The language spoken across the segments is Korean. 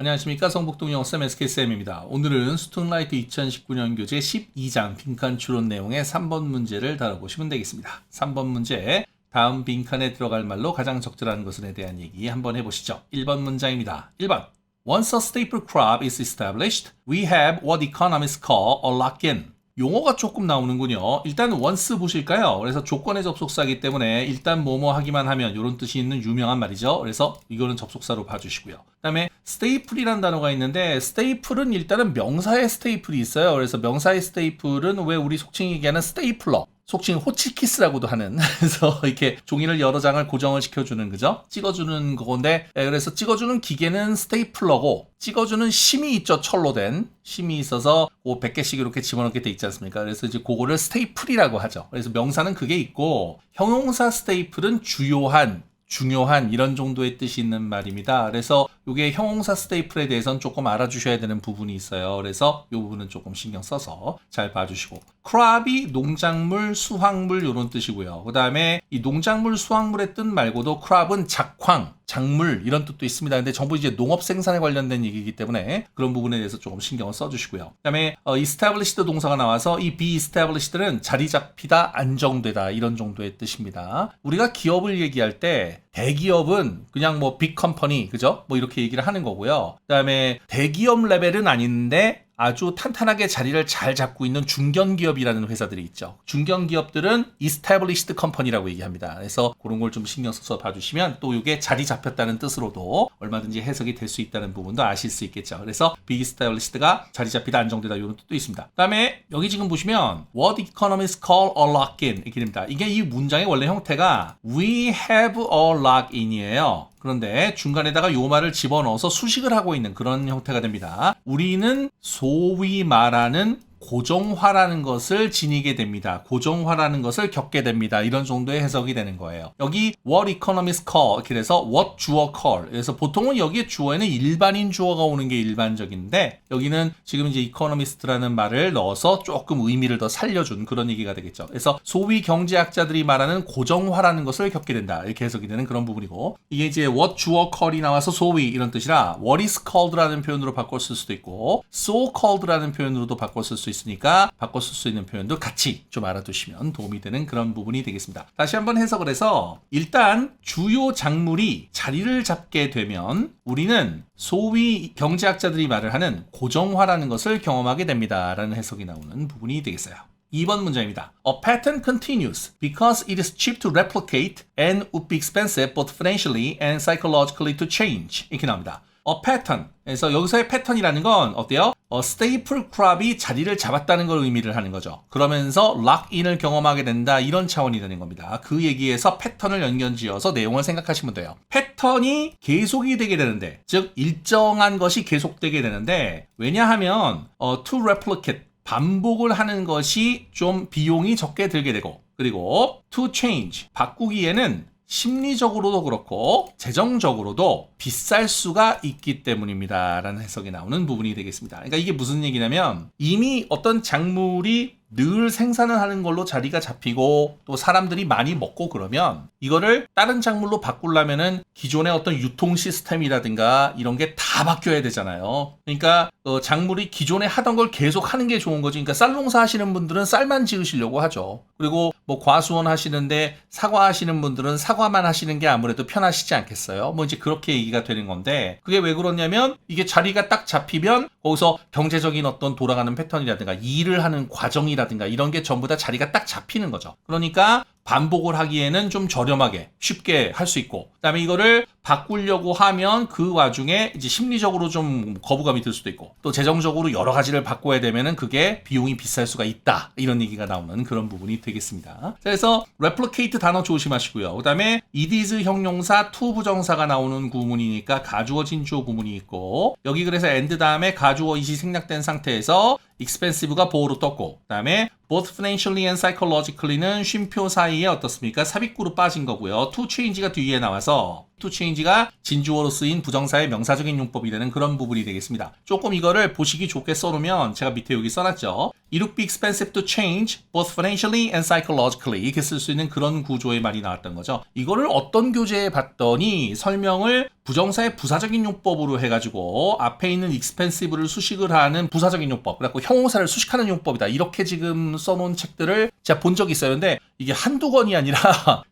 안녕하십니까. 성북동 영어쌤 SK쌤입니다. 오늘은 스툰라이트 2019년 교재 12장 빈칸 추론 내용의 3번 문제를 다뤄보시면 되겠습니다. 3번 문제, 다음 빈칸에 들어갈 말로 가장 적절한 것은에 대한 얘기 한번 해보시죠. 1번 문장입니다. 1번 Once a staple crop is established, we have what economists call a lock-in. 용어가 조금 나오는군요. 일단 once 보실까요? 그래서 조건의 접속사이기 때문에 일단 뭐뭐 하기만 하면 이런 뜻이 있는 유명한 말이죠. 그래서 이거는 접속사로 봐주시고요. 그 다음에 staple이라는 단어가 있는데 staple은 일단은 명사의 staple이 있어요. 그래서 명사의 staple은 왜 우리 속칭 얘기하는 stapler, 속칭 호치키스라고도 하는, 그래서 이렇게 종이를 여러 장을 고정을 시켜주는, 그죠? 찍어주는 건데, 그래서 찍어주는 기계는 스테이플러고, 찍어주는 심이 있죠. 철로 된 심이 있어서 100개씩 이렇게 집어넣게 돼 있지 않습니까? 그래서 이제 그거를 스테이플이라고 하죠. 그래서 명사는 그게 있고, 형용사 스테이플은 주요한, 중요한 이런 정도의 뜻이 있는 말입니다. 그래서 이게 형용사 스테이플에 대해서는 조금 알아주셔야 되는 부분이 있어요. 그래서 이 부분은 조금 신경 써서 잘 봐주시고, 크랍이 농작물, 수확물 이런 뜻이고요. 그 다음에 이 농작물, 수확물의 뜻 말고도 크랍은 작황, 작물 이런 뜻도 있습니다. 근데 전부 이제 농업 생산에 관련된 얘기이기 때문에 그런 부분에 대해서 조금 신경을 써주시고요. 그 다음에 established 동사가 나와서 이 be established는 자리 잡히다, 안정되다 이런 정도의 뜻입니다. 우리가 기업을 얘기할 때 대기업은 그냥 뭐 빅 컴퍼니, 그죠? 뭐 이렇게 얘기를 하는 거고요. 그 다음에 대기업 레벨은 아닌데 아주 탄탄하게 자리를 잘 잡고 있는 중견기업이라는 회사들이 있죠. 중견기업들은 established company라고 얘기합니다. 그래서 그런 걸 좀 신경 써서 봐주시면 또 이게 자리 잡혔다는 뜻으로도 얼마든지 해석이 될 수 있다는 부분도 아실 수 있겠죠. 그래서 be established가 자리 잡히다, 안정되다 이런 뜻도 있습니다. 그 다음에 여기 지금 보시면 what economists call a lock-in 이렇게 됩니다. 이게 이 문장의 원래 형태가 we have a lock-in이에요. 그런데 중간에다가 요 말을 집어넣어서 수식을 하고 있는 그런 형태가 됩니다. 우리는 소위 말하는 고정화라는 것을 지니게 됩니다. 고정화라는 것을 겪게 됩니다. 이런 정도의 해석이 되는 거예요. 여기 what economists call 이렇게 돼서 what 주어 call. 그래서 보통은 여기에 주어에는 일반인 주어가 오는 게 일반적인데 여기는 지금 이제 economist라는 말을 넣어서 조금 의미를 더 살려준 그런 얘기가 되겠죠. 그래서 소위 경제학자들이 말하는 고정화라는 것을 겪게 된다. 이렇게 해석이 되는 그런 부분이고, 이게 이제 what 주어 call이 나와서 소위 이런 뜻이라 what is called라는 표현으로 바꿨을 수도 있고 so called라는 표현으로도 바꿨을 수 있으니까 바꿔 쓸 수 있는 표현도 같이 좀 알아두시면 도움이 되는 그런 부분이 되겠습니다. 다시 한번 해석을 해서 일단 주요 작물이 자리를 잡게 되면 우리는 소위 경제학자들이 말을 하는 고정화라는 것을 경험하게 됩니다. 라는 해석이 나오는 부분이 되겠어요. 2번 문장입니다. A pattern continues because it is cheap to replicate and would be expensive both financially and psychologically to change. 이렇게 나옵니다. A pattern. 그래서 여기서의 패턴이라는 건 어때요? staple crop이 자리를 잡았다는 걸 의미를 하는 거죠. 그러면서 lock-in을 경험하게 된다 이런 차원이 되는 겁니다. 그 얘기에서 패턴을 연결지어서 내용을 생각하시면 돼요. 패턴이 계속이 되게 되는데, 즉 일정한 것이 계속되게 되는데, 왜냐하면 to replicate 반복을 하는 것이 좀 비용이 적게 들게 되고, 그리고 to change 바꾸기에는 심리적으로도 그렇고 재정적으로도 비쌀 수가 있기 때문입니다. 라는 해석이 나오는 부분이 되겠습니다. 그러니까 이게 무슨 얘기냐면 이미 어떤 작물이 늘 생산을 하는 걸로 자리가 잡히고 또 사람들이 많이 먹고 그러면 이거를 다른 작물로 바꾸려면은 기존의 어떤 유통 시스템이라든가 이런 게 다 바뀌어야 되잖아요. 그러니까 작물이 기존에 하던 걸 계속 하는 게 좋은 거지. 그러니까 쌀 농사 하시는 분들은 쌀만 지으시려고 하죠. 그리고 뭐 과수원 하시는데 사과 하시는 분들은 사과만 하시는 게 아무래도 편하시지 않겠어요? 뭐 이제 그렇게 얘기가 되는 건데, 그게 왜 그러냐면 이게 자리가 딱 잡히면 거기서 경제적인 어떤 돌아가는 패턴이라든가 일을 하는 과정이라든가 이런 게 전부 다 자리가 딱 잡히는 거죠. 그러니까 반복을 하기에는 좀 저렴하게 쉽게 할 수 있고, 그다음에 이거를 바꾸려고 하면 그 와중에 이제 심리적으로 좀 거부감이 들 수도 있고, 또 재정적으로 여러 가지를 바꿔야 되면은 그게 비용이 비쌀 수가 있다 이런 얘기가 나오는 그런 부분이 되겠습니다. 그래서 replicate 단어 조심하시고요. 그다음에 it is 형용사 to 부정사가 나오는 구문이니까 가주어 진주어 구문이 있고, 여기 그래서 and 다음에 가주어 it이 생략된 상태에서 expensive가 보어로 떴고, 그다음에 both financially and psychologically는 쉼표 사이에 어떻습니까? 삽입구로 빠진 거고요. to change가 뒤에 나와서 to change가 진주어로 쓰인 부정사의 명사적인 용법이 되는 그런 부분이 되겠습니다. 조금 이거를 보시기 좋게 써놓으면 제가 밑에 여기 써놨죠. It would be expensive to change both financially and psychologically. 이렇게 쓸 수 있는 그런 구조의 말이 나왔던 거죠. 이거를 어떤 교재에 봤더니 설명을 부정사의 부사적인 용법으로 해가지고 앞에 있는 expensive를 수식을 하는 부사적인 용법, 그래갖고 형용사를 수식하는 용법이다. 이렇게 지금 써놓은 책들을 제가 본 적이 있어요. 근데 이게 한두 권이 아니라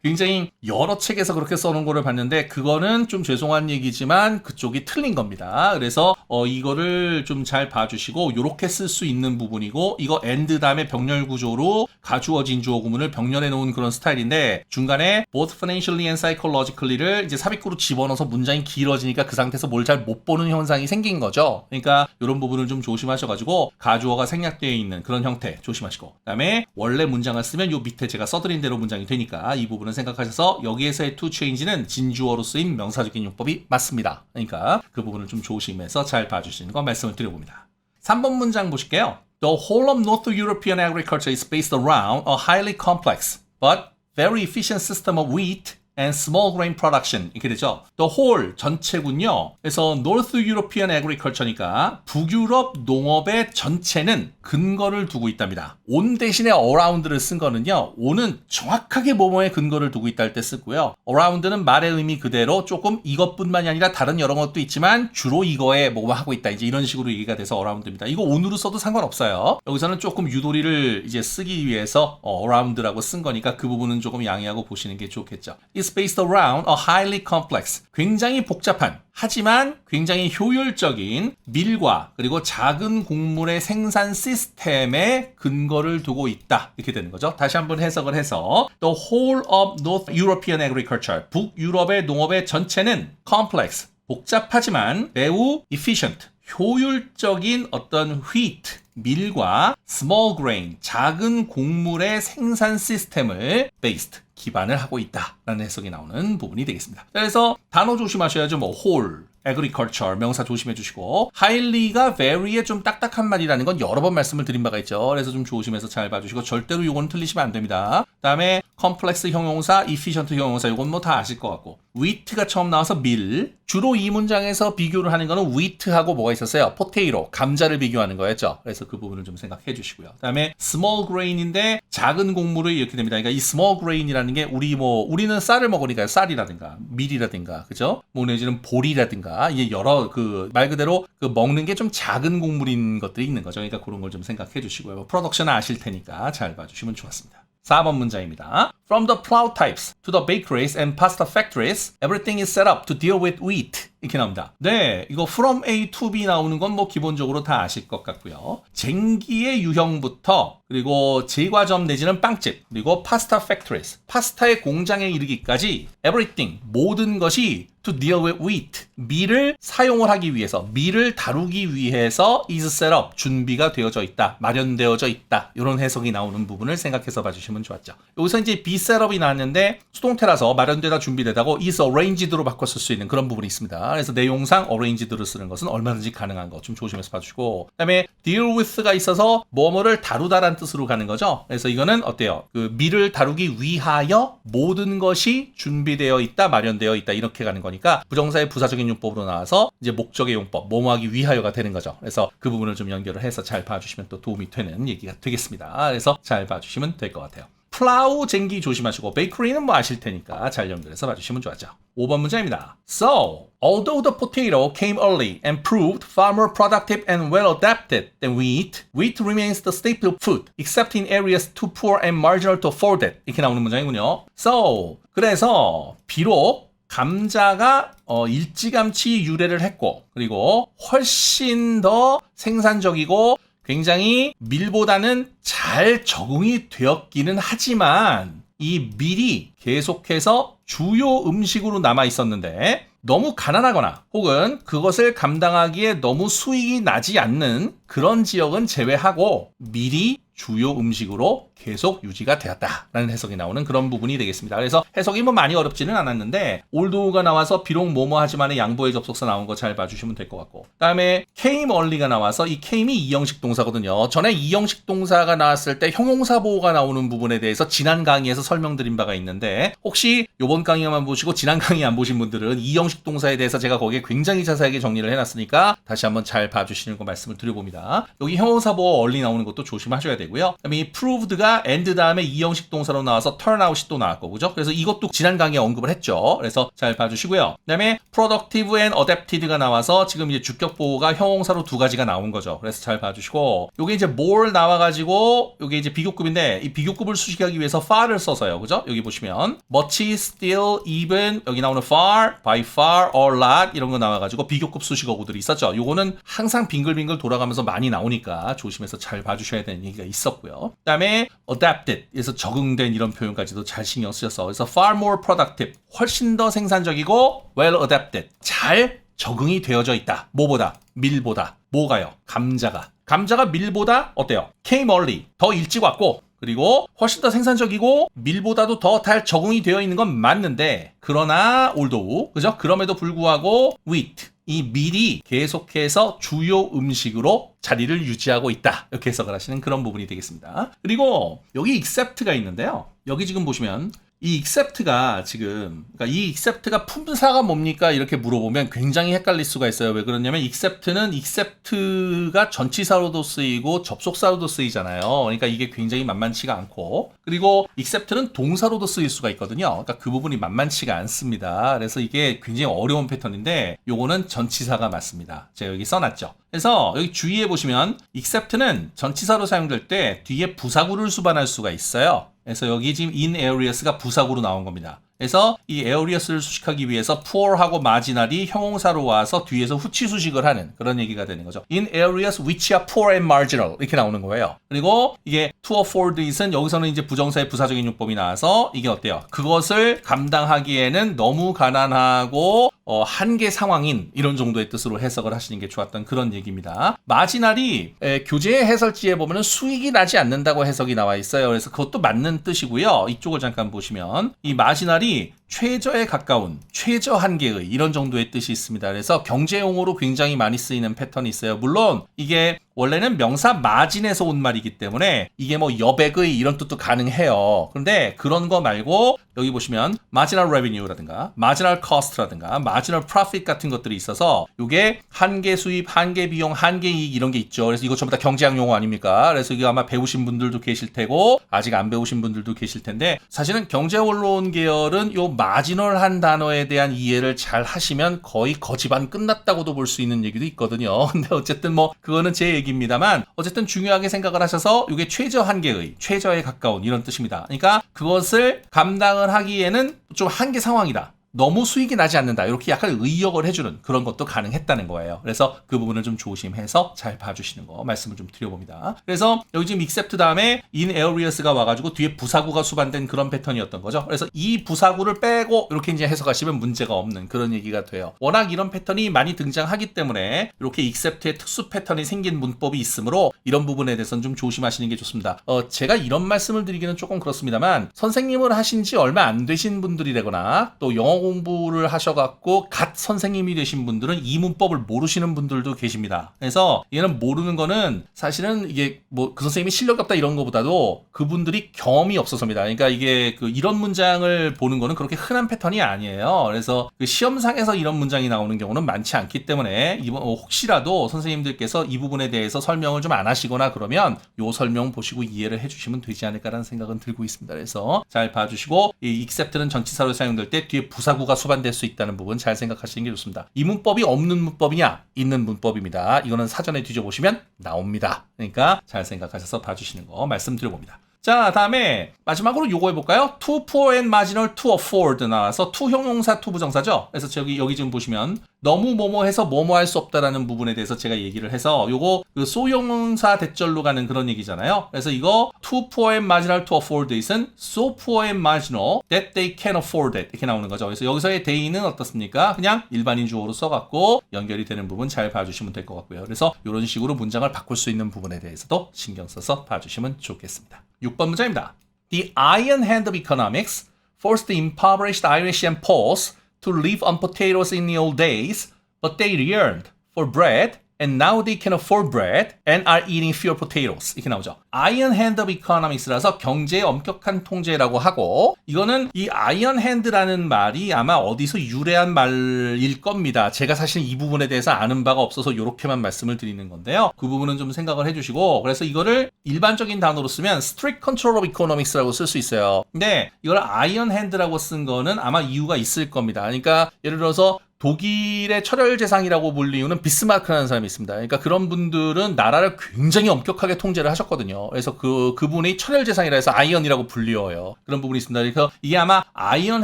굉장히 여러 책에서 그렇게 써놓은 거를 봤는데 그거는 좀 죄송한 얘기지만 그쪽이 틀린 겁니다. 그래서 이거를 좀 잘 봐주시고 이렇게 쓸 수 있는 부분이고 이거 and 다음에 병렬 구조로 가주어진 주어 구문을 병렬해 놓은 그런 스타일인데 중간에 both financially and psychologically를 이제 삽입구로 집어넣어서 문장이 길어지니까 그 상태에서 뭘 잘 못 보는 현상이 생긴 거죠. 그러니까 이런 부분을 좀 조심하셔가지고 가주어가 생략되어 있는 그런 형태 조심하시고 그다음에 원래 문장을 쓰면 요 밑에 제가 써드린 대로 문장이 되니까 이 부분은 생각하셔서 여기에서의 to change는 진주어로 쓰인 명사적인 용법이 맞습니다. 그러니까 그 부분을 좀 조심해서 잘 봐주시는 거 말씀을 드려봅니다. 3번 문장 보실게요. The whole of North European agriculture is based around a highly complex but very efficient system of wheat and small grain production 이렇게 되죠. The whole 전체군요. 그래서 North European Agriculture니까 북유럽 농업의 전체는 근거를 두고 있답니다. on 대신에 around를 쓴 거는요. on은 정확하게 뭐뭐에 근거를 두고 있다 할 때 쓰고요. around는 말의 의미 그대로 조금 이것뿐만이 아니라 다른 여러 것도 있지만 주로 이거에 뭐뭐 하고 있다. 이제 이런 식으로 얘기가 돼서 around입니다. 이거 on으로 써도 상관없어요. 여기서는 조금 유도리를 이제 쓰기 위해서 around라고 쓴 거니까 그 부분은 조금 양해하고 보시는 게 좋겠죠. It's based around a highly complex, 굉장히 복잡한 하지만 굉장히 효율적인 밀과 그리고 작은 곡물의 생산 시스템에 근거를 두고 있다. 이렇게 되는 거죠. 다시 한번 해석을 해서 The whole of North European agriculture, 북유럽의 농업의 전체는 complex, 복잡하지만 매우 efficient, 효율적인 어떤 wheat, 밀과 small grain, 작은 곡물의 생산 시스템을 based, 기반을 하고 있다라는 해석이 나오는 부분이 되겠습니다. 그래서 단어 조심하셔야죠. 뭐 whole, agriculture 명사 조심해 주시고 highly가 very의 좀 딱딱한 말이라는 건 여러 번 말씀을 드린 바가 있죠. 그래서 좀 조심해서 잘 봐주시고 절대로 이거는 틀리시면 안 됩니다. 그다음에 complex 형용사, efficient 형용사 이건 뭐 다 아실 것 같고 wheat가 처음 나와서 밀 주로 이 문장에서 비교를 하는 거는 wheat하고 뭐가 있었어요? potato, 감자를 비교하는 거였죠. 그래서 그 부분을 좀 생각해 주시고요. 그다음에 small grain인데 작은 곡물을 이렇게 됩니다. 그러니까 이 small grain이라는 게 우리는 쌀을 먹으니까 쌀이라든가 밀이라든가 그죠? 뭐 내지는 보리라든가 이게 여러 그 말 그대로 그 먹는 게 좀 작은 곡물인 것들이 있는 거죠. 그러니까 그런 걸 좀 생각해 주시고요. 프로덕션 아실 테니까 잘 봐주시면 좋았습니다. 4번 문장입니다. From the plow types to the bakeries and pasta factories, everything is set up to deal with wheat. 이렇게 나옵니다. 네, 이거 from A to B 나오는 건 뭐 기본적으로 다 아실 것 같고요. 쟁기의 유형부터 그리고 제과점 내지는 빵집 그리고 파스타 factories, 파스타의 공장에 이르기까지 everything, 모든 것이 to deal with wheat, 밀을 사용을 하기 위해서, 밀을 다루기 위해서 is set up, 준비가 되어져 있다, 마련되어져 있다. 이런 해석이 나오는 부분을 생각해서 봐주시면 좋았죠. 여기서 이제 be set up이 나왔는데 수동태라서 마련되다 준비되다고 is arranged로 바꿨을 수 있는 그런 부분이 있습니다. 그래서 내용상 arranged로 쓰는 것은 얼마든지 가능한 거 좀 조심해서 봐주시고 그다음에 deal with가 있어서 뭐뭐를 다루다라는 뜻으로 가는 거죠. 그래서 이거는 어때요? 그 밀을 다루기 위하여 모든 것이 준비되어 있다, 마련되어 있다 이렇게 가는 거니까 부정사의 부사적인 용법으로 나와서 이제 목적의 용법, 뭐뭐하기 위하여가 되는 거죠. 그래서 그 부분을 좀 연결을 해서 잘 봐주시면 또 도움이 되는 얘기가 되겠습니다. 그래서 잘 봐주시면 될 것 같아요. 플라우 쟁기 조심하시고 베이커리는 뭐 아실 테니까 잘 연결해서 봐주시면 좋았죠. 5번 문제입니다. So, although the potato came early and proved far more productive and well adapted than wheat, wheat remains the staple food, except in areas too poor and marginal to afford it. 이렇게 나오는 문장이군요. So, 그래서 비록 감자가 일찌감치 유래를 했고 그리고 훨씬 더 생산적이고 굉장히 밀보다는 잘 적응이 되었기는 하지만 이 밀이 계속해서 주요 음식으로 남아 있었는데 너무 가난하거나 혹은 그것을 감당하기에 너무 수익이 나지 않는 그런 지역은 제외하고 밀이 주요 음식으로 계속 유지가 되었다라는 해석이 나오는 그런 부분이 되겠습니다. 그래서 해석이 뭐 많이 어렵지는 않았는데 올드가 나와서 비록 뭐뭐 하지만의 양보의 접속사 나온 거 잘 봐주시면 될 것 같고, 그다음에 came early가 나와서 이 came이 이형식 동사거든요. 전에 이형식 동사가 나왔을 때 형용사 보호가 나오는 부분에 대해서 지난 강의에서 설명드린 바가 있는데 혹시 이번 강의만 보시고 지난 강의 안 보신 분들은 이형식 동사에 대해서 제가 거기에 굉장히 자세하게 정리를 해놨으니까 다시 한번 잘 봐주시는 거 말씀을 드려봅니다. 여기 형용사 보호 early 나오는 것도 조심하셔야 되고요. 그다음에 이 proved가 and 다음에 이형식 동사로 나와서 turn out이 또 나왔고, 그죠? 그래서 이것도 지난 강의에 언급을 했죠. 그래서 잘 봐주시고요. 그다음에 productive and adapted가 나와서 지금 이제 주격 보호가 형용사로 두 가지가 나온 거죠. 그래서 잘 봐주시고, 요게 이제 more 나와가지고 요게 이제 비교급인데 이 비교급을 수식하기 위해서 far를 써서요, 그죠? 여기 보시면 much, still, even, 여기 나오는 far, by far, a lot 이런 거 나와가지고 비교급 수식어구들이 있었죠. 요거는 항상 빙글빙글 돌아가면서 많이 나오니까 조심해서 잘 봐주셔야 되는 얘기가 있었고요. 그다음에 adapted, 그래서 적응된 이런 표현까지도 잘 신경 쓰셔서, 그래서 far more productive, 훨씬 더 생산적이고 well adapted, 잘 적응이 되어져 있다. 뭐보다? 밀보다. 뭐가요? 감자가 밀보다 어때요? came early, 더 일찍 왔고, 그리고 훨씬 더 생산적이고 밀보다도 더 잘 적응이 되어 있는 건 맞는데, 그러나 although, 그죠? 그럼에도 불구하고 wheat, 이 밀이 계속해서 주요 음식으로 자리를 유지하고 있다. 이렇게 해석을 하시는 그런 부분이 되겠습니다. 그리고 여기 except가 있는데요. 여기 지금 보시면 이 except가 지금, 그러니까 이 except가 품사가 뭡니까? 이렇게 물어보면 굉장히 헷갈릴 수가 있어요. 왜 그러냐면 except는 except가 전치사로도 쓰이고 접속사로도 쓰이잖아요. 그러니까 이게 굉장히 만만치가 않고, 그리고 except는 동사로도 쓰일 수가 있거든요. 그러니까 그 부분이 만만치가 않습니다. 그래서 이게 굉장히 어려운 패턴인데 요거는 전치사가 맞습니다. 제가 여기 써놨죠. 그래서 여기 주의해 보시면 except는 전치사로 사용될 때 뒤에 부사구를 수반할 수가 있어요. 그래서 여기 지금 in arious가 부사구로 나온 겁니다. 그래서 이 arious를 수식하기 위해서 poor하고 marginal이 형용사로 와서 뒤에서 후치 수식을 하는 그런 얘기가 되는 거죠. In areas which are poor and marginal 이렇게 나오는 거예요. 그리고 이게 to afford it은 여기서는 이제 부정사의 부사적인 용법이 나와서 이게 어때요? 그것을 감당하기에는 너무 가난하고 한계 상황인 이런 정도의 뜻으로 해석을 하시는 게 좋았던 그런 얘기입니다. 마지날이 교재 해설지에 보면은 수익이 나지 않는다고 해석이 나와 있어요. 그래서 그것도 맞는 뜻이고요. 이쪽을 잠깐 보시면 이 마지날이 최저에 가까운, 최저 한계의 이런 정도의 뜻이 있습니다. 그래서 경제 용어로 굉장히 많이 쓰이는 패턴이 있어요. 물론 이게 원래는 명사 마진에서 온 말이기 때문에 이게 뭐 여백의 이런 뜻도 가능해요. 그런데 그런 거 말고 여기 보시면 marginal revenue라든가 marginal cost라든가 marginal profit 같은 것들이 있어서 이게 한계 수입, 한계 비용, 한계 이익 이런 게 있죠. 그래서 이거 전부 다 경제학 용어 아닙니까? 그래서 이거 아마 배우신 분들도 계실 테고 아직 안 배우신 분들도 계실 텐데, 사실은 경제 원론 계열은 요 마지널한 단어에 대한 이해를 잘 하시면 거의 거지반 끝났다고도 볼 수 있는 얘기도 있거든요. 근데 어쨌든 뭐 그거는 제 얘기입니다만 어쨌든 중요하게 생각을 하셔서 이게 최저 한계의, 최저에 가까운 이런 뜻입니다. 그러니까 그것을 감당을 하기에는 좀 한계 상황이다. 너무 수익이 나지 않는다. 이렇게 약간 의역을 해주는 그런 것도 가능했다는 거예요. 그래서 그 부분을 좀 조심해서 잘 봐주시는 거 말씀을 좀 드려봅니다. 그래서 여기 지금 except 다음에 in arious가 와가지고 뒤에 부사구가 수반된 그런 패턴이었던 거죠. 그래서 이 부사구를 빼고 이렇게 이제 해석하시면 문제가 없는 그런 얘기가 돼요. 워낙 이런 패턴이 많이 등장하기 때문에 이렇게 except의 특수 패턴이 생긴 문법이 있으므로 이런 부분에 대해서는 좀 조심하시는 게 좋습니다. 제가 이런 말씀을 드리기는 조금 그렇습니다만 선생님을 하신 지 얼마 안 되신 분들이라거나 또 영어 공부를 하셔갖고 갓 선생님이 되신 분들은 이 문법을 모르시는 분들도 계십니다. 그래서 얘는 모르는 거는 사실은 이게 뭐 그 선생님이 실력이 없다 이런 거보다도 그분들이 경험이 없어서입니다. 그러니까 이게 이런 문장을 보는 거는 그렇게 흔한 패턴이 아니에요. 그래서 그 시험상에서 이런 문장이 나오는 경우는 많지 않기 때문에 이번 혹시라도 선생님들께서 이 부분에 대해서 설명을 좀 안 하시거나 그러면 요 설명 보시고 이해를 해주시면 되지 않을까라는 생각은 들고 있습니다. 그래서 잘 봐주시고 이 except는 전치사로 사용될 때 뒤에 부사구가 수반될 수 있다는 부분 잘 생각하시는 게 좋습니다. 이 문법이 없는 문법이냐? 있는 문법입니다. 이거는 사전에 뒤져보시면 나옵니다. 그러니까 잘 생각하셔서 봐주시는 거 말씀드려봅니다. 자, 다음에 마지막으로 요거 해볼까요? to poor and marginal to afford 나와서 to 형용사 to 부정사죠. 그래서 여기 지금 보시면 너무 뭐뭐 해서 뭐뭐 할 수 없다라는 부분에 대해서 제가 얘기를 해서 요거 그 소형사 대절로 가는 그런 얘기잖아요. 그래서 이거 to poor and marginal to afford it은 so poor and marginal that they can afford it 이렇게 나오는 거죠. 그래서 여기서의 they는 어떻습니까? 그냥 일반인 주어로 써갖고 연결이 되는 부분 잘 봐주시면 될 것 같고요. 그래서 이런 식으로 문장을 바꿀 수 있는 부분에 대해서도 신경 써서 봐주시면 좋겠습니다. 6번 문제입니다. The iron hand of economics forced the impoverished Irish and Poles to live on potatoes in the old days, but they yearned for bread and now they can afford bread and are eating fewer potatoes. 이렇게 나오죠. Iron hand of economics라서 경제의 엄격한 통제라고 하고, 이거는 이 iron hand라는 말이 아마 어디서 유래한 말일 겁니다. 제가 사실 이 부분에 대해서 아는 바가 없어서 이렇게만 말씀을 드리는 건데요. 그 부분은 좀 생각을 해주시고, 그래서 이거를 일반적인 단어로 쓰면 strict control of economics라고 쓸 수 있어요. 근데 이걸 iron hand라고 쓴 거는 아마 이유가 있을 겁니다. 그러니까 예를 들어서 독일의 철혈제상이라고 불리우는 비스마르크라는 사람이 있습니다. 그러니까 그런 분들은 나라를 굉장히 엄격하게 통제를 하셨거든요. 그래서 그분이 철혈제상이라 해서 아이언이라고 불리워요. 그런 부분이 있습니다. 그래서 이게 아마 아이언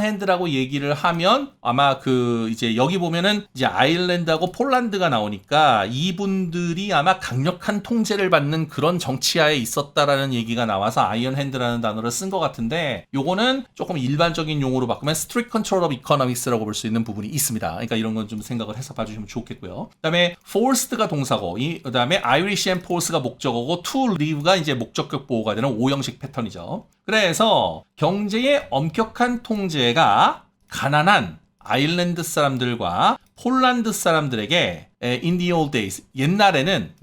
핸드라고 얘기를 하면 아마 이제 여기 보면은 이제 아일랜드하고 폴란드가 나오니까 이분들이 아마 강력한 통제를 받는 그런 정치하에 있었다라는 얘기가 나와서 아이언 핸드라는 단어를 쓴 것 같은데, 요거는 조금 일반적인 용어로 바꾸면 strict control of economics라고 볼 수 있는 부분이 있습니다. 그러니까 이런 건 좀 생각을 해서 봐주시면 좋겠고요. 그 다음에 forced가 동사고, 그 다음에 Irish and Pole가 목적어고, to live가 이제 목적격 보호가 되는 5형식 패턴이죠. 그래서 경제의 엄격한 통제가 가난한 아일랜드 사람들과 폴란드 사람들에게 in the old days, 옛날에는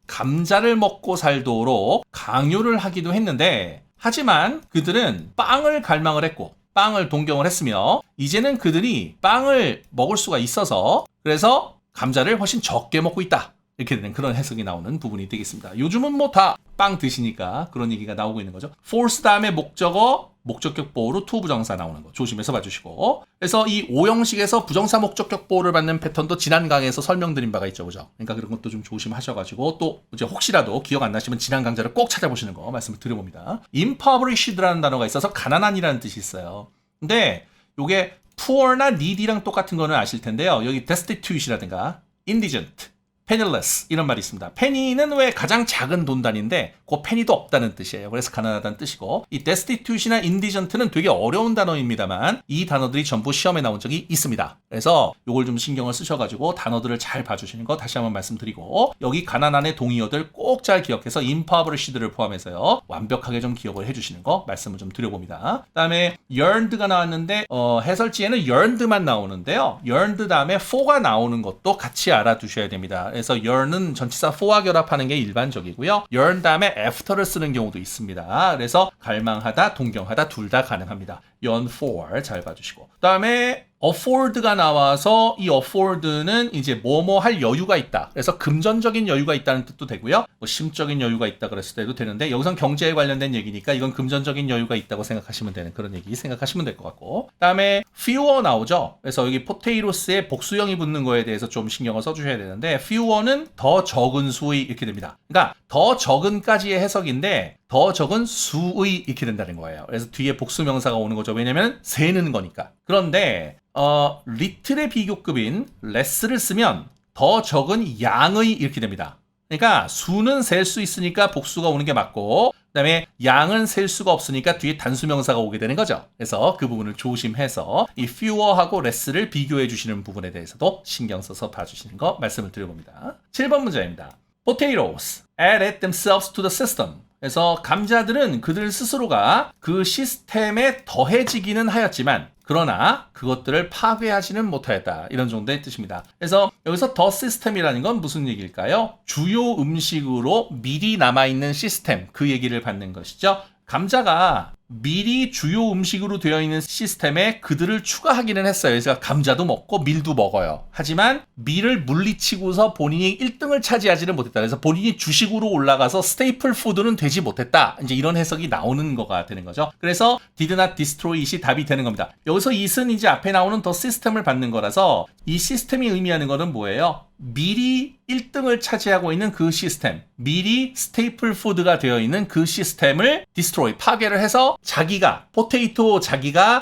감자를 먹고 살도록 강요를 하기도 했는데, 하지만 그들은 빵을 갈망을 했고 빵을 동경을 했으며, 이제는 그들이 빵을 먹을 수가 있어서 그래서 감자를 훨씬 적게 먹고 있다. 이렇게 되는 그런 해석이 나오는 부분이 되겠습니다. 요즘은 뭐 다 빵 드시니까 그런 얘기가 나오고 있는 거죠. force 다음에 목적어, 목적격 보호로 to 부정사 나오는 거 조심해서 봐주시고, 그래서 이 5형식에서 부정사 목적격 보호를 받는 패턴도 지난 강의에서 설명드린 바가 있죠. 그죠? 그러니까 그런 것도 좀 조심하셔가지고, 또 이제 혹시라도 기억 안 나시면 지난 강좌를 꼭 찾아보시는 거 말씀을 드려봅니다. impoverished라는 단어가 있어서 가난한이라는 뜻이 있어요. 근데 요게 poor나 needy랑 똑같은 거는 아실 텐데요. 여기 destitute이라든가 indigent, penniless 이런 말이 있습니다. penny는 왜 가장 작은 돈 단위인데 그 penny도 없다는 뜻이에요. 그래서 가난하다는 뜻이고, 이 destitute이나 indigent는 되게 어려운 단어입니다만 이 단어들이 전부 시험에 나온 적이 있습니다. 그래서 요걸 좀 신경을 쓰셔가지고 단어들을 잘 봐주시는 거 다시 한번 말씀드리고, 여기 가난한의 동의어들 꼭 잘 기억해서 impoverished를 포함해서요 완벽하게 좀 기억을 해주시는 거 말씀을 좀 드려봅니다. 그 다음에 yearned가 나왔는데 해설지에는 yearned만 나오는데요. yearned 다음에 for가 나오는 것도 같이 알아두셔야 됩니다. 그래서 yearn은 전치사 for와 결합하는 게 일반적이고요. yearn 다음에 after를 쓰는 경우도 있습니다. 그래서 갈망하다, 동경하다 둘 다 가능합니다. yearn for 잘 봐주시고, 그 다음에 afford가 나와서 이 afford는 이제 뭐뭐 할 여유가 있다. 그래서 금전적인 여유가 있다는 뜻도 되고요. 뭐 심적인 여유가 있다 그랬을 때도 되는데, 여기선 경제에 관련된 얘기니까 이건 금전적인 여유가 있다고 생각하시면 되는 그런 얘기 생각하시면 될 것 같고, 그 다음에 fewer 나오죠. 그래서 여기 potatoes에 복수형이 붙는 거에 대해서 좀 신경을 써주셔야 되는데, fewer는 더 적은 수의 이렇게 됩니다. 그러니까 더 적은까지의 해석인데 더 적은 수의 이렇게 된다는 거예요. 그래서 뒤에 복수명사가 오는 거죠. 왜냐면 세는 거니까. 그런데 little의 비교급인 less를 쓰면 더 적은 양의 이렇게 됩니다. 그러니까 수는 셀 수 있으니까 복수가 오는 게 맞고, 그 다음에 양은 셀 수가 없으니까 뒤에 단수명사가 오게 되는 거죠. 그래서 그 부분을 조심해서 이 fewer하고 less를 비교해 주시는 부분에 대해서도 신경 써서 봐주시는 거 말씀을 드려봅니다. 7번 문제입니다. Potatoes added themselves to the system. 그래서 감자들은 그들 스스로가 그 시스템에 더해지기는 하였지만 그러나 그것들을 파괴하지는 못하였다. 이런 정도의 뜻입니다. 그래서 여기서 더 시스템이라는 건 무슨 얘기일까요? 주요 음식으로 미리 남아있는 시스템, 그 얘기를 받는 것이죠. 감자가 밀이 주요 음식으로 되어 있는 시스템에 그들을 추가하기는 했어요. 그래서 감자도 먹고 밀도 먹어요. 하지만 밀을 물리치고서 본인이 1등을 차지하지는 못했다. 그래서 본인이 주식으로 올라가서 스테이플 푸드는 되지 못했다. 이제 이런 해석이 나오는 거가 되는 거죠. 그래서 did not destroy it이 답이 되는 겁니다. 여기서 it은 이제 앞에 나오는 더 시스템을 받는 거라서 이 시스템이 의미하는 거는 뭐예요? 밀이 1등을 차지하고 있는 그 시스템, 밀이 스테이플 푸드가 되어 있는 그 시스템을 destroy, 파괴를 해서 자기가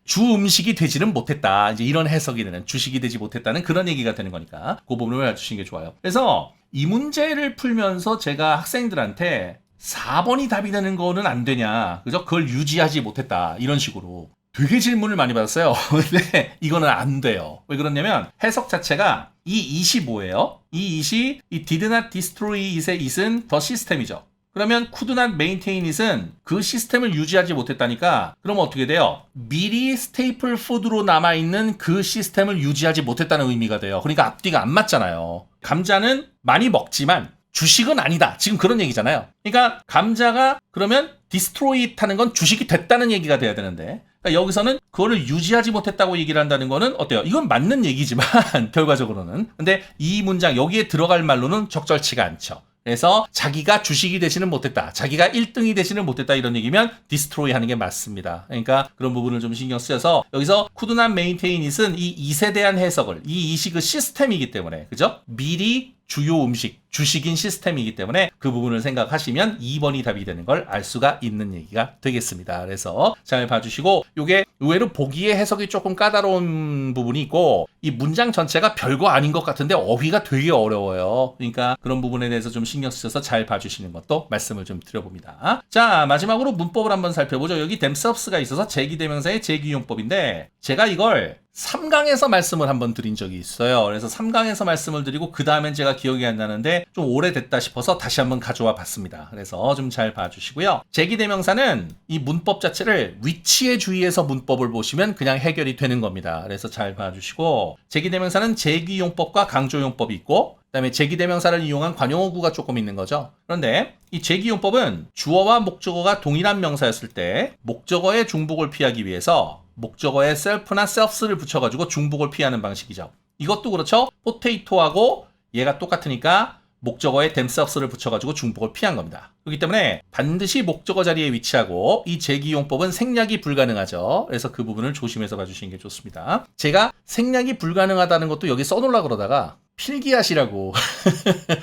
주 음식이 되지는 못했다. 이제 이런 해석이 되는, 주식이 되지 못했다는 그런 얘기가 되는 거니까 그 부분을 알아주시는 게 좋아요. 그래서 이 문제를 풀면서 제가 학생들한테 4번이 답이 되는 거는 안 되냐, 그죠? 그걸 유지하지 못했다, 이런 식으로 되게 질문을 많이 받았어요. 근데 이거는 안 돼요. 왜 그러냐면 해석 자체가 이 it이 뭐예요? 이 it이 이 did not destroy it의 it은 더 시스템이죠. 그러면 could not maintain it은 그 시스템을 유지하지 못했다니까 그러면 어떻게 돼요? 미리 스테이플 푸드로 남아있는 그 시스템을 유지하지 못했다는 의미가 돼요. 그러니까 앞뒤가 안 맞잖아요. 감자는 많이 먹지만 주식은 아니다. 지금 그런 얘기잖아요. 그러니까 감자가 그러면 디스트로이 하는 건 주식이 됐다는 얘기가 돼야 되는데 그러니까 여기서는 그거를 유지하지 못했다고 얘기를 한다는 거는 어때요? 이건 맞는 얘기지만 결과적으로는 근데 이 문장 여기에 들어갈 말로는 적절치가 않죠. 그래서 자기가 주식이 되지는 못했다. 자기가 1등이 되지는 못했다 이런 얘기면 디스트로이 하는 게 맞습니다. 그러니까 그런 부분을 좀 신경 쓰여서 여기서 could not maintain it은 이 이세 대한 해석을 이 이시 그 시스템이기 때문에 그죠? 미리 주요 음식, 주식인 시스템이기 때문에 그 부분을 생각하시면 2번이 답이 되는 걸 알 수가 있는 얘기가 되겠습니다. 그래서 잘 봐주시고 이게 의외로 보기에 해석이 조금 까다로운 부분이 있고 이 문장 전체가 별거 아닌 것 같은데 어휘가 되게 어려워요. 그러니까 그런 부분에 대해서 좀 신경 쓰셔서 잘 봐주시는 것도 말씀을 좀 드려봅니다. 자, 마지막으로 문법을 한번 살펴보죠. 여기 themselves가 있어서 제기대명사의 제기용법인데 제가 이걸 3강에서 말씀을 한번 드린 적이 있어요. 그래서 3강에서 말씀을 드리고 그 다음엔 제가 기억이 안 나는데 좀 오래됐다 싶어서 다시 한번 가져와 봤습니다. 그래서 좀 잘 봐주시고요. 제기대명사는 이 문법 자체를 위치에 주의해서 문법을 보시면 그냥 해결이 되는 겁니다. 그래서 잘 봐주시고 제기대명사는 제기용법과 강조용법이 있고 그다음에 제기대명사를 이용한 관용어구가 조금 있는 거죠. 그런데 이 제기용법은 주어와 목적어가 동일한 명사였을 때 목적어의 중복을 피하기 위해서 목적어에 self나 selfs를 붙여가지고 중복을 피하는 방식이죠. 이것도 그렇죠. potato하고 얘가 똑같으니까 목적어에 themselves를 붙여가지고 중복을 피한 겁니다. 그렇기 때문에 반드시 목적어 자리에 위치하고 이 제기용법은 생략이 불가능하죠. 그래서 그 부분을 조심해서 봐주시는 게 좋습니다. 제가 생략이 불가능하다는 것도 여기 써놓으려고 그러다가 필기하시라고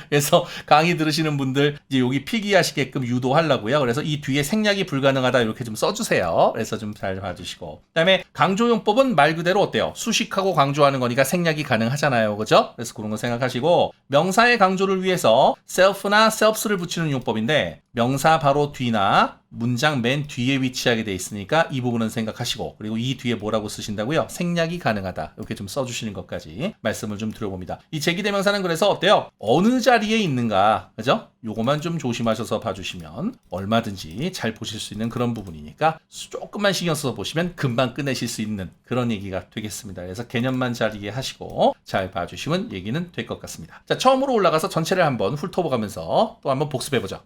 그래서 강의 들으시는 분들 이제 여기 필기하시게끔 유도하려고요. 그래서 이 뒤에 생략이 불가능하다 이렇게 좀 써주세요. 그래서 좀 잘 봐주시고 그다음에 강조용법은 말 그대로 어때요? 수식하고 강조하는 거니까 생략이 가능하잖아요. 그죠? 그래서 그런 거 생각하시고 명사의 강조를 위해서 self나 selfs를 붙이는 용법인데 명사 바로 뒤나 문장 맨 뒤에 위치하게 돼 있으니까 이 부분은 생각하시고 그리고 이 뒤에 뭐라고 쓰신다고요? 생략이 가능하다. 이렇게 좀 써주시는 것까지 말씀을 좀 드려봅니다. 이 제기대명사는 그래서 어때요? 어느 자리에 있는가 그죠? 요거만 좀 조심하셔서 봐주시면 얼마든지 잘 보실 수 있는 그런 부분이니까 조금만 신경 써서 보시면 금방 끝내실 수 있는 그런 얘기가 되겠습니다. 그래서 개념만 잘 이해하시고 잘 봐주시면 얘기는 될 것 같습니다. 자, 처음으로 올라가서 전체를 한번 훑어보면서 또 한번 복습해보죠.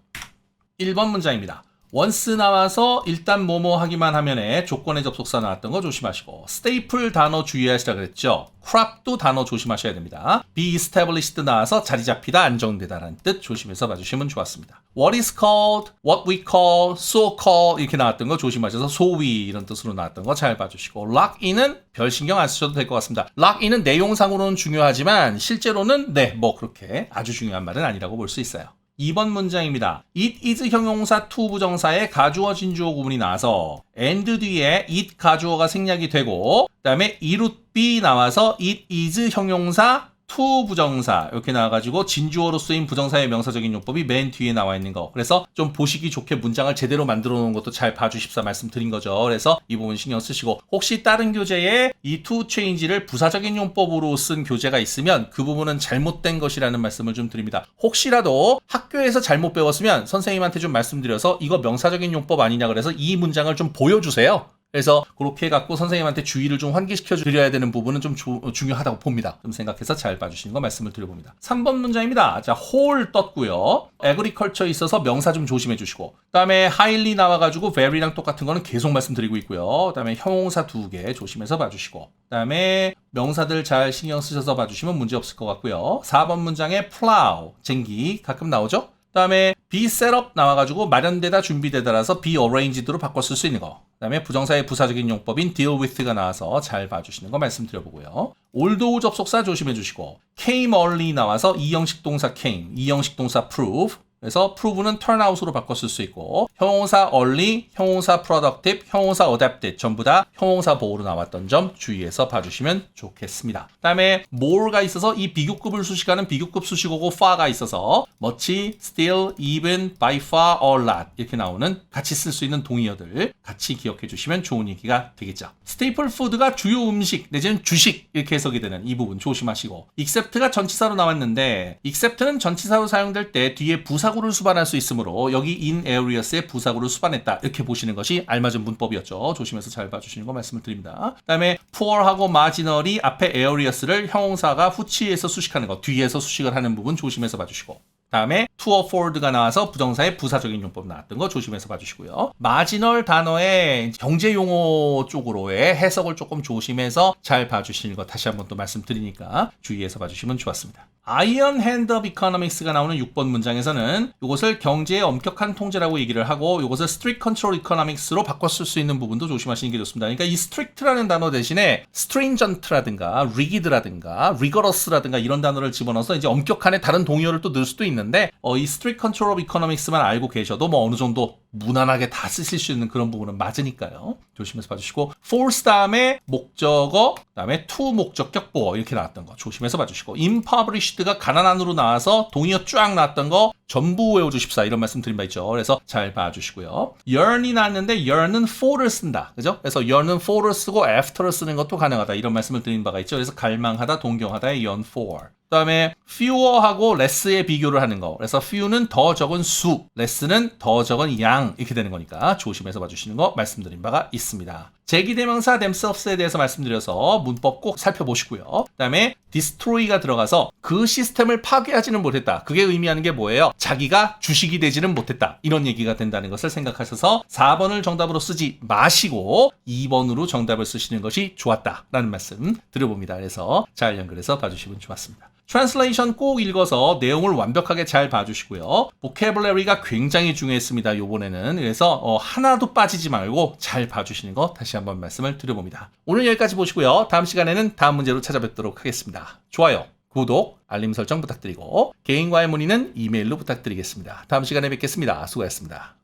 1번 문장입니다. once 나와서 일단 뭐뭐 하기만 하면에 조건의 접속사 나왔던 거 조심하시고 staple 단어 주의하시라 그랬죠. crop도 단어 조심하셔야 됩니다. be established 나와서 자리 잡히다 안정되다라는 뜻 조심해서 봐주시면 좋았습니다. what is called, what we call, so called 이렇게 나왔던 거 조심하셔서 so we 이런 뜻으로 나왔던 거 잘 봐주시고 lock in은 별 신경 안 쓰셔도 될 것 같습니다. lock in은 내용상으로는 중요하지만 실제로는 네, 뭐 그렇게 아주 중요한 말은 아니라고 볼 수 있어요. 2번 문장입니다. it is 형용사 to 부정사에 가주어 진주어 구문이 나와서 and 뒤에 it 가주어가 생략이 되고 그 다음에 it would be 나와서 it is 형용사 to 부정사 이렇게 나와가지고 진주어로 쓰인 부정사의 명사적인 용법이 맨 뒤에 나와 있는 거. 그래서 좀 보시기 좋게 문장을 제대로 만들어 놓은 것도 잘 봐주십사 말씀드린 거죠. 그래서 이 부분 신경 쓰시고 혹시 다른 교재에 이 to change를 부사적인 용법으로 쓴 교재가 있으면 그 부분은 잘못된 것이라는 말씀을 좀 드립니다. 혹시라도 학교에서 잘못 배웠으면 선생님한테 좀 말씀드려서 이거 명사적인 용법 아니냐 그래서 이 문장을 좀 보여주세요. 그래서 그렇게 해갖고 선생님한테 주의를 좀 환기시켜 드려야 되는 부분은 좀 중요하다고 봅니다. 좀 생각해서 잘 봐주시는 거 말씀을 드려봅니다. 3번 문장입니다. 자, whole 떴고요. agriculture에 있어서 명사 좀 조심해 주시고 그 다음에 highly 나와가지고 very랑 똑같은 거는 계속 말씀드리고 있고요. 그 다음에 형용사 2개 조심해서 봐주시고 그 다음에 명사들 잘 신경 쓰셔서 봐주시면 문제 없을 것 같고요. 4번 문장에 plow, 쟁기 가끔 나오죠? 그 다음에 be set up 나와가지고 마련되다 준비되다라서 be arranged로 바꿔 쓸 수 있는 거. 그 다음에 부정사의 부사적인 용법인 deal with가 나와서 잘 봐주시는 거 말씀드려보고요. 올도우 접속사 조심해 주시고 came early 나와서 이형식 동사 came, 이형식 동사 prove 그래서 prove는 turn out으로 바꿔 쓸 수 있고 형용사 early, 형용사 productive, 형용사 adapted 전부 다 형용사 보호로 나왔던 점 주의해서 봐주시면 좋겠습니다. 그 다음에 more가 있어서 이 비교급을 수식하는 비교급 수식어고 far가 있어서 much, still, even, by far, a lot 이렇게 나오는 같이 쓸 수 있는 동의어들 같이 기억해 주시면 좋은 얘기가 되겠죠. staple food가 주요 음식 내지는 주식 이렇게 해석이 되는 이 부분 조심하시고 except가 전치사로 나왔는데 except는 전치사로 사용될 때 뒤에 부사 부사구를 수반할 수 있으므로 여기 in areas의 부사구를 수반했다. 이렇게 보시는 것이 알맞은 문법이었죠. 조심해서 잘 봐주시는 거 말씀을 드립니다. 그 다음에 poor하고 marginal이 앞에 areas를 형용사가 후치에서 수식하는 거, 뒤에서 수식을 하는 부분 조심해서 봐주시고, 다음에 to afford가 나와서 부정사의 부사적인 용법 나왔던 거 조심해서 봐주시고요. 마지널 단어의 경제 용어 쪽으로의 해석을 조금 조심해서 잘 봐주시는 거 다시 한번 또 말씀드리니까 주의해서 봐주시면 좋았습니다. Iron Hand of Economics가 나오는 6번 문장에서는 이것을 경제의 엄격한 통제라고 얘기를 하고 이것을 Strict Control Economics로 바꿨을 수 있는 부분도 조심하시는 게 좋습니다. 그러니까 이 strict라는 단어 대신에 stringent라든가 rigid라든가 rigorous라든가 이런 단어를 집어넣어서 이제 엄격한에 다른 동의어를 또 넣을 수도 있는데 이 Strict Control of Economics만 알고 계셔도 뭐 어느 정도 무난하게 다 쓰실 수 있는 그런 부분은 맞으니까요. 조심해서 봐주시고 force 다음에 목적어 다음에 to 목적격 보어 이렇게 나왔던 거 조심해서 봐주시고 impoverished가 가난한으로 나와서 동의어 쫙 나왔던 거 전부 외워주십사 이런 말씀 드린 바 있죠. 그래서 잘 봐주시고요. yearn이 나왔는데 yearn은 for를 쓴다. 그죠? 그래서 year는 for를 쓰고 after를 쓰는 것도 가능하다. 이런 말씀을 드린 바가 있죠. 그래서 갈망하다, 동경하다의 yearn for. 그 다음에 fewer하고 less의 비교를 하는 거. 그래서 few는 더 적은 수, less는 더 적은 양 이렇게 되는 거니까 조심해서 봐주시는 거 말씀드린 바가 있습니다. 제기대명사 themselves에 대해서 말씀드려서 문법 꼭 살펴보시고요. 그 다음에 destroy가 들어가서 그 시스템을 파괴하지는 못했다. 그게 의미하는 게 뭐예요? 자기가 주식이 되지는 못했다. 이런 얘기가 된다는 것을 생각하셔서 4번을 정답으로 쓰지 마시고 2번으로 정답을 쓰시는 것이 좋았다라는 말씀 드려봅니다. 그래서 잘 연결해서 봐주시면 좋았습니다. 트랜슬레이션 꼭 읽어서 내용을 완벽하게 잘 봐주시고요. 보캐블러리가 굉장히 중요했습니다. 요번에는. 그래서 하나도 빠지지 말고 잘 봐주시는 거 다시 한번 말씀을 드려봅니다. 오늘 여기까지 보시고요. 다음 시간에는 다음 문제로 찾아뵙도록 하겠습니다. 좋아요, 구독, 알림 설정 부탁드리고 개인과의 문의는 이메일로 부탁드리겠습니다. 다음 시간에 뵙겠습니다. 수고하셨습니다.